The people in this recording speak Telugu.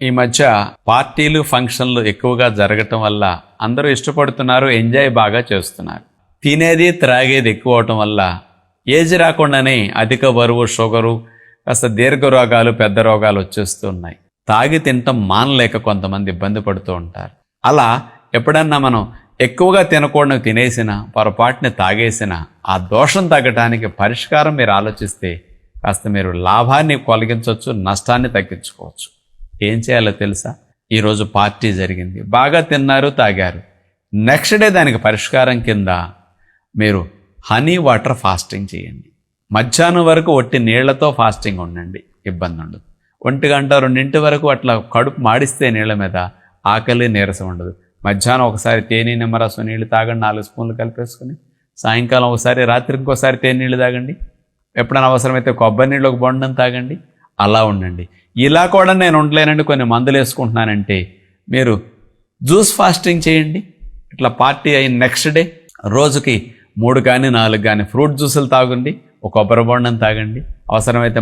ఈ మధ్య పార్టీలు ఫంక్షన్లు ఎక్కువగా జరగటం వల్ల అందరూ ఇష్టపడుతున్నారు, ఎంజాయ్ బాగా చేస్తున్నారు. తినేది త్రాగేది ఎక్కువ అవటం వల్ల ఏజ్ రాకుండానే అధిక బరువు, షుగరు, కాస్త దీర్ఘ రోగాలు, పెద్ద రోగాలు వచ్చేస్తూ ఉన్నాయి. తాగి తినటం మానలేక కొంతమంది ఇబ్బంది పడుతూ ఉంటారు. అలా ఎప్పుడన్నా మనం ఎక్కువగా తినకూడదు తినేసినా, పొరపాటుని తాగేసినా ఆ దోషం తగ్గటానికి పరిష్కారం మీరు ఆలోచిస్తే కాస్త మీరు లాభాన్ని కొలగించవచ్చు, నష్టాన్ని తగ్గించుకోవచ్చు. ఏం చేయాలో తెలుసా? ఈరోజు పార్టీ జరిగింది, బాగా తిన్నారు, తాగారు. నెక్స్ట్ డే దానికి పరిష్కారం కింద మీరు హనీ వాటర్ ఫాస్టింగ్ చేయండి. మధ్యాహ్నం వరకు ఒట్టి నీళ్లతో ఫాస్టింగ్ ఉండండి, ఇబ్బంది ఉండదు. 1 గంట 2 వరకు అట్లా కడుపు మాడిస్తే నీళ్ళ మీద ఆకలి, నీరసం ఉండదు. మధ్యాహ్నం ఒకసారి తేనె నిమ్మరసం నీళ్ళు తాగండి, 4 స్పూన్లు కలిపేసుకుని. సాయంకాలం ఒకసారి, రాత్రి ఇంకోసారి తేనె నీళ్ళు తాగండి. ఎప్పుడైనా అవసరమైతే కొబ్బరి నీళ్ళు ఒక బొండం తాగండి. అలా ఉండండి. ఇలా కూడా నేను ఉండలేనండి, కొన్ని మందులు వేసుకుంటున్నానంటే మీరు జ్యూస్ ఫాస్టింగ్ చేయండి. ఇట్లా పార్టీ అయిన నెక్స్ట్ డే రోజుకి 3 కానీ 4 కానీ ఫ్రూట్ జ్యూసులు తాగండి, ఒక కొబ్బరి బొండం తాగండి. అవసరమైతే